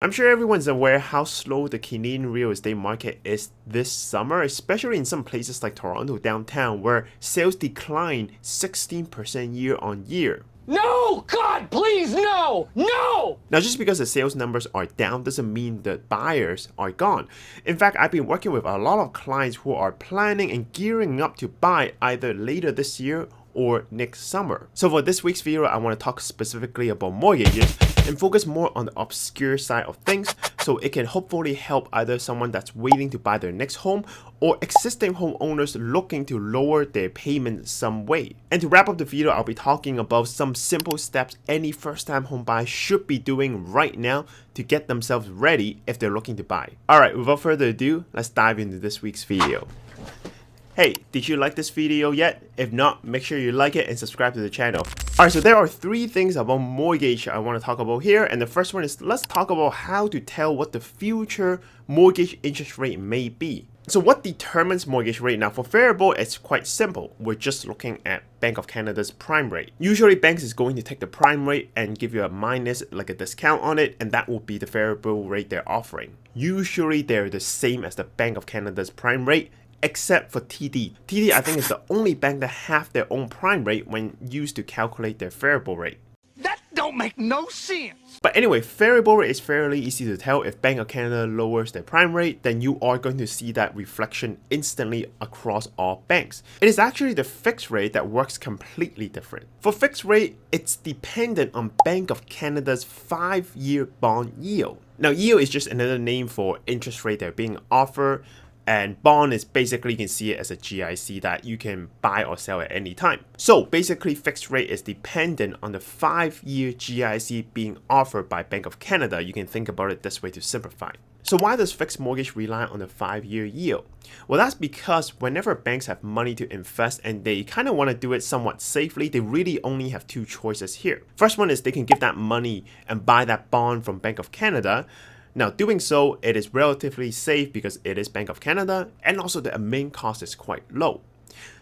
I'm sure everyone's aware how slow the Canadian real estate market is this summer, especially in some places like Toronto downtown, where sales declined 16% year on year. No! God, please, no! No! Now, just because the sales numbers are down doesn't mean the buyers are gone. In fact, I've been working with a lot of clients who are planning and gearing up to buy either later this year or next summer. So for this week's video, I want to talk specifically about mortgages and focus more on the obscure side of things so it can hopefully help either someone that's waiting to buy their next home or existing homeowners looking to lower their payment some way. And to wrap up the video, I'll be talking about some simple steps any first-time home buyer should be doing right now to get themselves ready if they're looking to buy. Alright, without further ado, let's dive into this week's video. Hey, did you like this video yet? If not, make sure you like it and subscribe to the channel. Alright, so there are three things about mortgage I want to talk about here, and the first one is let's talk about how to tell what the future mortgage interest rate may be. So what determines mortgage rate? Now for variable, it's quite simple. We're just looking at Bank of Canada's prime rate. Usually banks is going to take the prime rate and give you a minus, like a discount on it, and that will be the variable rate they're offering. Usually they're the same as the Bank of Canada's prime rate, except for TD. TD, I think, is the only bank that have their own prime rate when used to calculate their variable rate. That don't make no sense! But anyway, variable rate is fairly easy to tell. If Bank of Canada lowers their prime rate, then you are going to see that reflection instantly across all banks. It is actually the fixed rate that works completely different. For fixed rate, it's dependent on Bank of Canada's 5-year bond yield. Now, yield is just another name for interest rate that are being offered. And bond is basically, you can see it as a GIC that you can buy or sell at any time. So basically, fixed rate is dependent on the 5-year GIC being offered by Bank of Canada. You can think about it this way to simplify. So why does fixed mortgage rely on the 5-year yield? Well, that's because whenever banks have money to invest and they kind of want to do it somewhat safely, they really only have two choices here. First one is they can give that money and buy that bond from Bank of Canada. Now, doing so, it is relatively safe because it is Bank of Canada, and also the admin cost is quite low.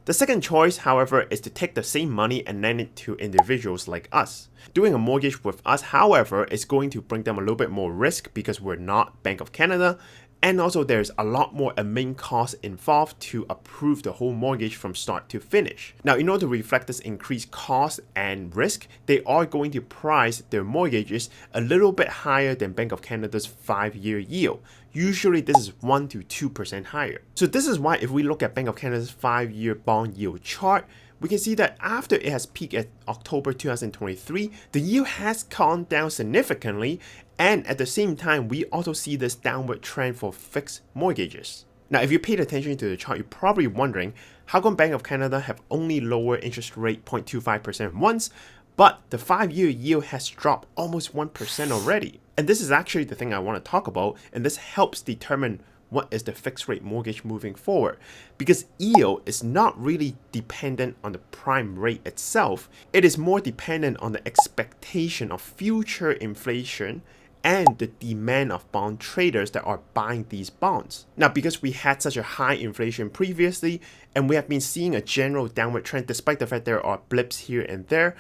The second choice, however, is to take the same money and lend it to individuals like us. Doing a mortgage with us, however, is going to bring them a little bit more risk because we're not Bank of Canada, and also there's a lot more admin costs involved to approve the whole mortgage from start to finish. Now, in order to reflect this increased cost and risk, they are going to price their mortgages a little bit higher than Bank of Canada's 5-year yield. Usually this is 1 to 2% higher. So this is why if we look at Bank of Canada's 5-year bond yield chart, we can see that after it has peaked at October 2023, the yield has gone down significantly, and at the same time, we also see this downward trend for fixed mortgages. Now, if you paid attention to the chart, you're probably wondering, how come Bank of Canada have only lowered interest rate 0.25% once, but the 5-year yield has dropped almost 1% already? And this is actually the thing I want to talk about, and this helps determine what is the fixed rate mortgage moving forward, because yield is not really dependent on the prime rate itself. It is more dependent on the expectation of future inflation and the demand of bond traders that are buying these bonds. Now, because we had such a high inflation previously, and we have been seeing a general downward trend despite the fact there are blips here and there,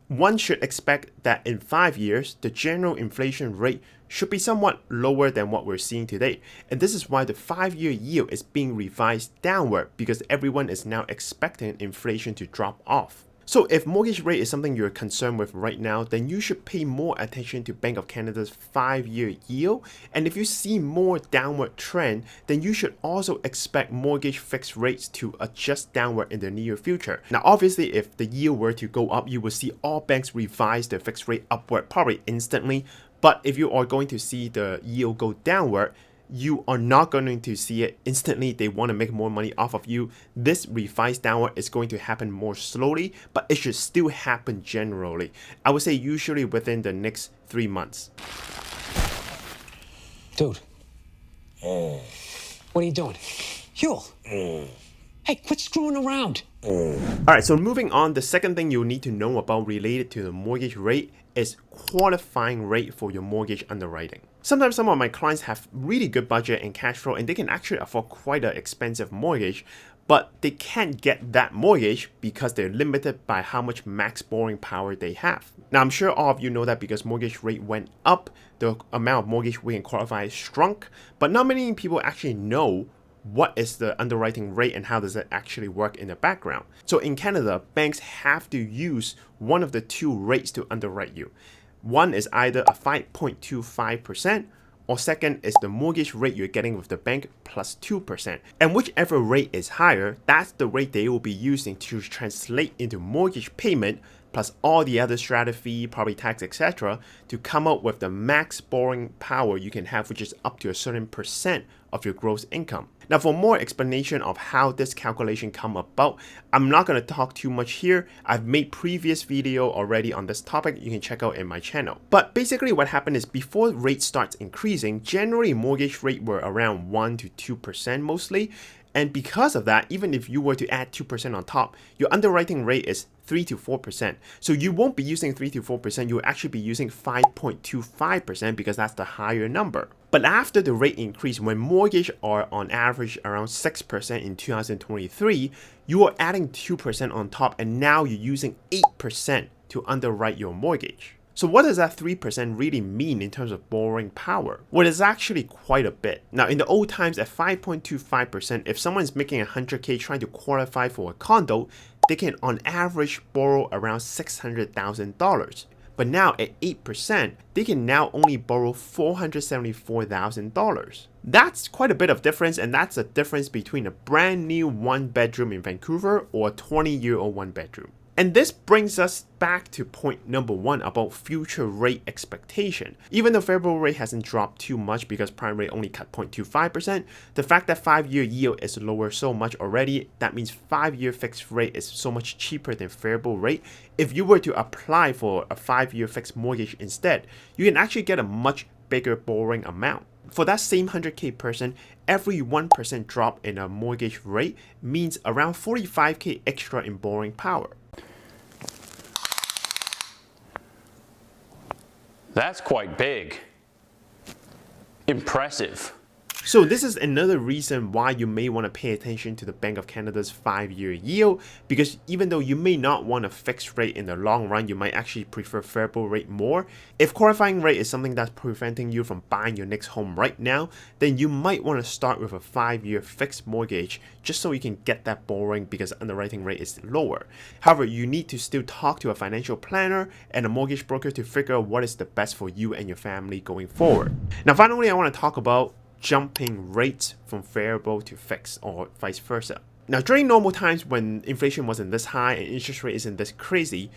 one should expect that in 5 years, the general inflation rate should be somewhat lower than what we're seeing today. And this is why the 5-year yield is being revised downward, because everyone is now expecting inflation to drop off. So if mortgage rate is something you're concerned with right now, then you should pay more attention to Bank of Canada's 5-year yield. And if you see more downward trend, then you should also expect mortgage fixed rates to adjust downward in the near future. Now, obviously, if the yield were to go up, you will see all banks revise their fixed rate upward probably instantly. But if you are going to see the yield go downward, you are not going to see it instantly. They want to make more money off of you. This revise downward is going to happen more slowly, but it should still happen generally. I would say usually within the next 3 months. Dude. What are you doing? Huel. Hey, quit screwing around. Alright, so moving on, the second thing you'll need to know about related to the mortgage rate is qualifying rate for your mortgage underwriting. Sometimes some of my clients have really good budget and cash flow and they can actually afford quite an expensive mortgage, but they can't get that mortgage because they're limited by how much max borrowing power they have. Now, I'm sure all of you know that because mortgage rate went up, the amount of mortgage we can qualify shrunk, but not many people actually know what is the underwriting rate and how does it actually work in the background. So in Canada, banks have to use one of the two rates to underwrite you. One is either a 5.25%, or second is the mortgage rate you're getting with the bank plus 2%. And whichever rate is higher, that's the rate they will be using to translate into mortgage payment plus all the other strata fee, property tax, etc. to come up with the max borrowing power you can have, which is up to a certain percent of your gross income. Now, for more explanation of how this calculation come about, I'm not going to talk too much here. I've made previous video already on this topic you can check out in my channel. But basically what happened is before rate starts increasing, generally mortgage rate were around 1 to 2% mostly. And because of that, even if you were to add 2% on top, your underwriting rate is 3 to 4%. So you won't be using 3 to 4%, you'll actually be using 5.25% because that's the higher number. But after the rate increase, when mortgage are on average around 6% in 2023, you are adding 2% on top and now you're using 8% to underwrite your mortgage. So what does that 3% really mean in terms of borrowing power? Well, it's actually quite a bit. Now, in the old times at 5.25%, if someone is making $100K trying to qualify for a condo, they can on average borrow around $600,000. But now at 8%, they can now only borrow $474,000. That's quite a bit of difference, and that's the difference between a brand new one bedroom in Vancouver or a 20-year-old one bedroom. And this brings us back to point number one about future rate expectation. Even though variable rate hasn't dropped too much because prime rate only cut 0.25%, the fact that 5-year yield is lower so much already, that means 5-year fixed rate is so much cheaper than variable rate. If you were to apply for a 5-year fixed mortgage instead, you can actually get a much bigger borrowing amount. For that same 100K person, every 1% drop in a mortgage rate means around 45K extra in borrowing power. That's quite big. Impressive. So this is another reason why you may want to pay attention to the Bank of Canada's 5-year yield, because even though you may not want a fixed rate in the long run, you might actually prefer variable rate more. If qualifying rate is something that's preventing you from buying your next home right now, then you might want to start with a 5-year fixed mortgage just so you can get that borrowing because underwriting rate is lower. However, you need to still talk to a financial planner and a mortgage broker to figure out what is the best for you and your family going forward. Now, finally, I want to talk about jumping rates from variable to fixed or vice versa. Now, during normal times when inflation wasn't this high and interest rate isn't this crazy,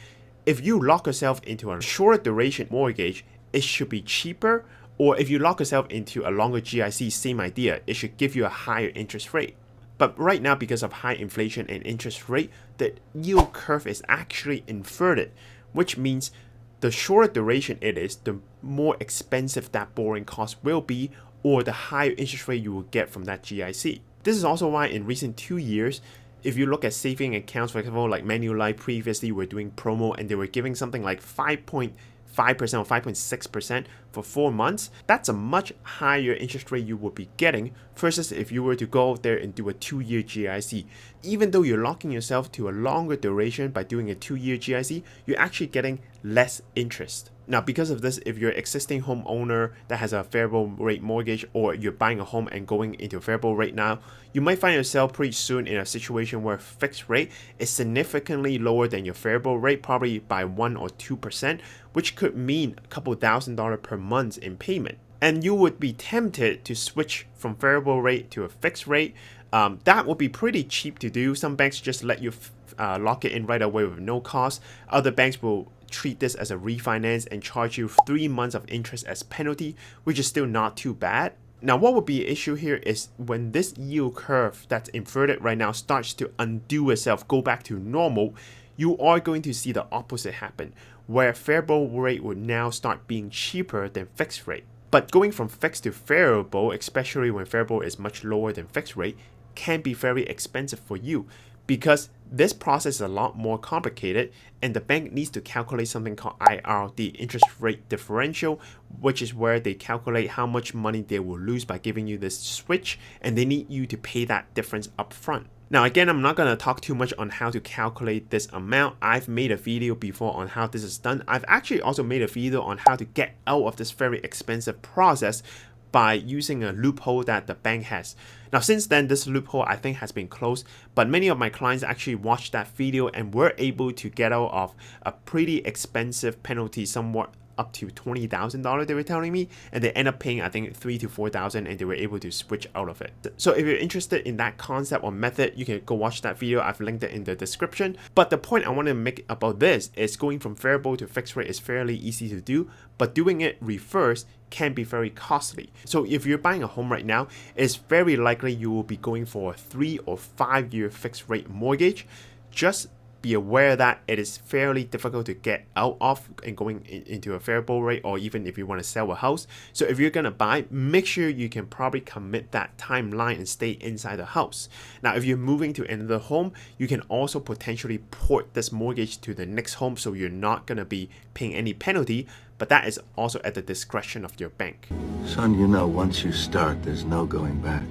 if you lock yourself into a shorter duration mortgage, it should be cheaper, or if you lock yourself into a longer GIC, same idea, it should give you a higher interest rate. But right now, because of high inflation and interest rate, the yield curve is actually inverted, which means the shorter duration it is, the more expensive that borrowing cost will be, or the higher interest rate you will get from that GIC. This is also why in recent 2 years, if you look at saving accounts, for example, like Manulife previously were doing promo and they were giving something like 5.5% or 5.6% for 4 months, that's a much higher interest rate you would be getting versus if you were to go out there and do a 2-year GIC. Even though you're locking yourself to a longer duration by doing a 2-year GIC, you're actually getting less interest. Now, because of this, if you're an existing homeowner that has a variable rate mortgage, or you're buying a home and going into a variable rate now, you might find yourself pretty soon in a situation where fixed rate is significantly lower than your variable rate, probably by 1 or 2%, which could mean a couple $1,000s per month in payment. And you would be tempted to switch from variable rate to a fixed rate. That would be pretty cheap to do. Some banks just let you lock it in right away with no cost. Other banks will treat this as a refinance and charge you 3 months of interest as penalty, which is still not too bad. Now, what would be an issue here is when this yield curve that's inverted right now starts to undo itself, go back to normal, you are going to see the opposite happen, where variable rate would now start being cheaper than fixed rate. But going from fixed to variable, especially when variable is much lower than fixed rate, can be very expensive for you, because this process is a lot more complicated and the bank needs to calculate something called IRD, interest rate differential, which is where they calculate how much money they will lose by giving you this switch, and they need you to pay that difference up front. Now again, I'm not going to talk too much on how to calculate this amount. I've made a video before on how this is done. I've actually also made a video on how to get out of this very expensive process by using a loophole that the bank has. Now since then, this loophole I think has been closed, but many of my clients actually watched that video and were able to get out of a pretty expensive penalty, somewhat up to $20,000 they were telling me, and they end up paying I think $3,000 to $4,000 and they were able to switch out of it. So if you're interested in that concept or method, you can go watch that video. I've linked it in the description. But the point I want to make about this is going from variable to fixed rate is fairly easy to do, but doing it reverse can be very costly. So if you're buying a home right now, it's very likely you will be going for a 3 or 5 year fixed rate mortgage. Just be aware that it is fairly difficult to get out of and going into a variable rate, or even if you want to sell a house. So if you're gonna buy, make sure you can probably commit that timeline and stay inside the house. Now if you're moving to another home, you can also potentially port this mortgage to the next home, so you're not gonna be paying any penalty, but that is also at the discretion of your bank. Son, you know, once you start, there's no going back.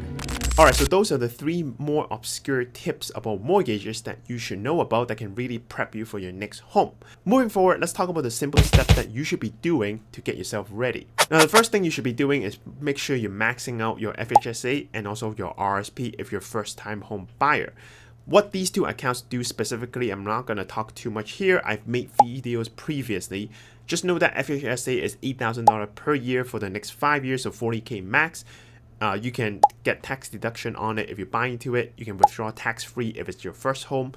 Alright, so those are the 3 more obscure tips about mortgages that you should know about that can really prep you for your next home. Moving forward, let's talk about the simple steps that you should be doing to get yourself ready. Now the first thing you should be doing is make sure you're maxing out your FHSA and also your RSP if you're a first time home buyer. What these 2 accounts do specifically, I'm not going to talk too much here. I've made videos previously. Just know that FHSA is $8,000 per year for the next 5 years, so $40K max. You can get tax deduction on it if you buy into it. You can withdraw tax-free if it's your first home.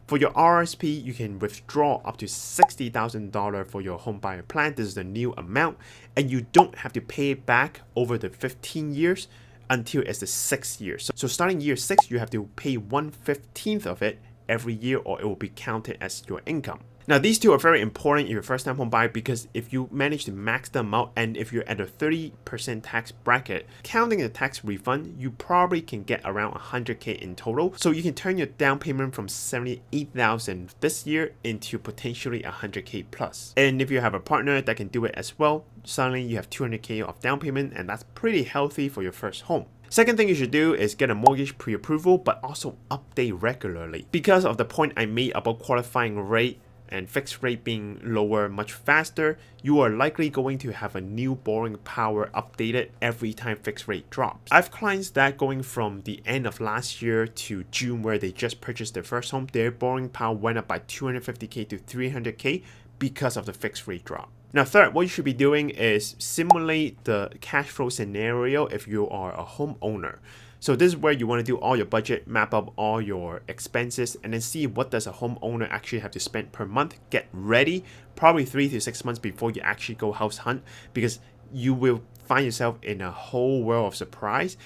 For your RSP, you can withdraw up to $60,000 for your home buyer plan. This is the new amount, and you don't have to pay it back over the 15 years until it's the 6th year. So starting year 6, you have to pay 1/15 of it every year, or it will be counted as your income. Now these 2 are very important if you're a first time home buyer, because if you manage to max them out and if you're at a 30% tax bracket, counting the tax refund, you probably can get around 100K in total. So you can turn your down payment from $78,000 this year into potentially 100K plus. And if you have a partner that can do it as well, suddenly you have 200K of down payment, and that's pretty healthy for your first home. Second thing you should do is get a mortgage pre-approval, but also update regularly. Because of the point I made about qualifying rate and fixed rate being lower much faster, you are likely going to have a new borrowing power updated every time fixed rate drops. I have clients that going from the end of last year to June, where they just purchased their first home, their borrowing power went up by 250K to 300K because of the fixed rate drop. Now third, what you should be doing is simulate the cash flow scenario if you are a homeowner. So this is where you want to do all your budget, map up all your expenses, and then see what does a homeowner actually have to spend per month. Get ready probably 3 to 6 months before you actually go house hunt, because you will find yourself in a whole world of surprise.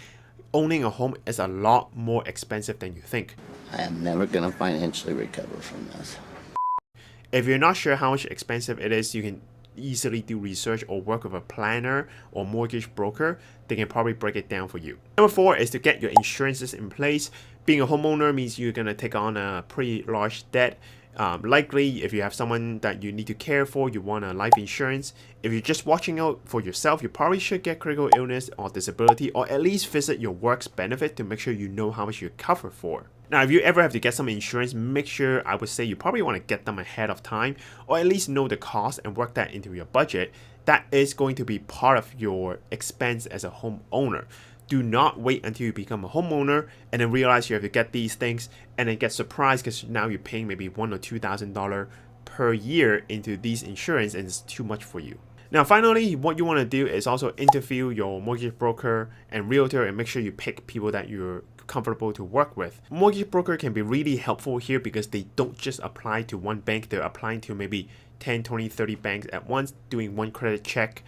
Owning a home is a lot more expensive than you think. I am never going to financially recover from this. If you're not sure how much expensive it is, you can easily do research or work with a planner or mortgage broker. They can probably break it down for you. Number 4 is to get your insurances in place. Being a homeowner means you're going to take on a pretty large debt. Likely, if you have someone that you need to care for, you want a life insurance. If you're just watching out for yourself, you probably should get critical illness or disability, or at least visit your work's benefit to make sure you know how much you're covered for. Now, if you ever have to get some insurance, make sure, I would say, you probably want to get them ahead of time, or at least know the cost and work that into your budget. That is going to be part of your expense as a homeowner. Do not wait until you become a homeowner and then realize you have to get these things and then get surprised because now you're paying maybe $1,000 or $2,000 per year into these insurance, and it's too much for you. Now, finally, what you want to do is also interview your mortgage broker and realtor and make sure you pick people that you're comfortable to work with. Mortgage broker can be really helpful here because they don't just apply to one bank, they're applying to maybe 10, 20, 30 banks at once, doing one credit check,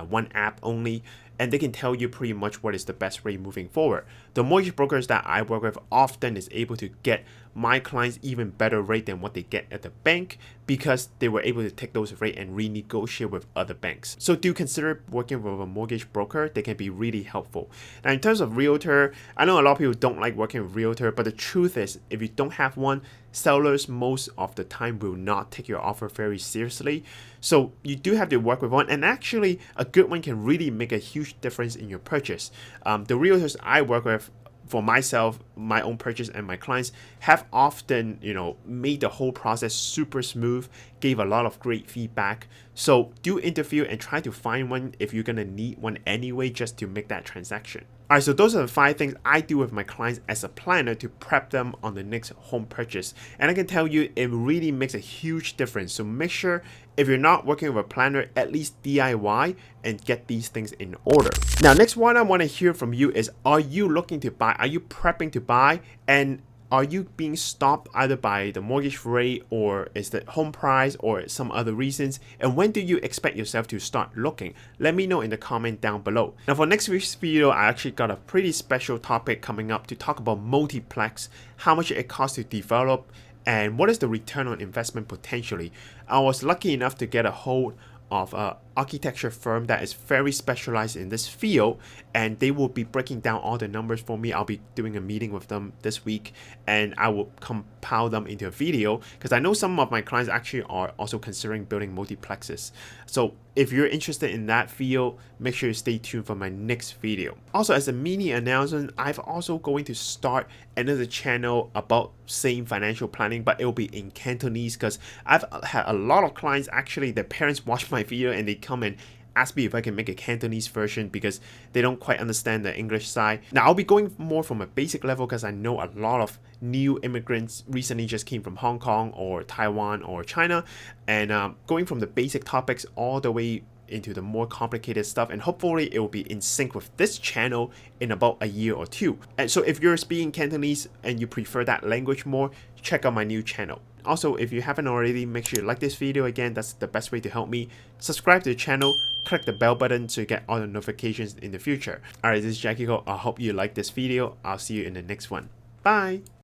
one app only, and they can tell you pretty much what is the best rate moving forward. The mortgage brokers that I work with often is able to get my clients even better rate than what they get at the bank because they were able to take those rate and renegotiate with other banks. So do consider working with a mortgage broker. They can be really helpful. Now, in terms of realtor, I know a lot of people don't like working with realtor, but the truth is, if you don't have one, sellers most of the time will not take your offer very seriously. So you do have to work with one, and actually a good one can really make a huge difference in your purchase. The realtors I work with, for myself, my own purchase and my clients have often, made the whole process super smooth, gave a lot of great feedback. So do interview and try to find one if you're gonna need one anyway, just to make that transaction. Alright, so those are the 5 things I do with my clients as a planner to prep them on the next home purchase. And I can tell you it really makes a huge difference. So make sure if you're not working with a planner, at least DIY and get these things in order. Now, next one I want to hear from you is, are you looking to buy? Are you prepping to buy? And are you being stopped either by the mortgage rate, or is the home price, or some other reasons? And when do you expect yourself to start looking? Let me know in the comment down below. Now for next week's video, I actually got a pretty special topic coming up to talk about multiplex, how much it costs to develop, and what is the return on investment potentially. I was lucky enough to get a hold of an architecture firm that is very specialized in this field, and they will be breaking down all the numbers for me. I'll be doing a meeting with them this week, and I will compile them into a video, because I know some of my clients actually are also considering building multiplexes. So if you're interested in that field, make sure you stay tuned for my next video. Also, as a mini announcement, I'm also going to start another channel about same financial planning, but it will be in Cantonese, because I've had a lot of clients, actually their parents watch my video and they come and ask me if I can make a Cantonese version because they don't quite understand the English side. Now I'll be going more from a basic level, because I know a lot of new immigrants recently just came from Hong Kong or Taiwan or China, and going from the basic topics all the way into the more complicated stuff, and hopefully it will be in sync with this channel in about a year or two. And so if you're speaking Cantonese and you prefer that language more, check out my new channel. Also, if you haven't already, make sure you like this video. Again, that's the best way to help me. Subscribe to the channel, click the bell button so you get all the notifications in the future. Alright, this is Jacky. I hope you like this video. I'll see you in the next one. Bye!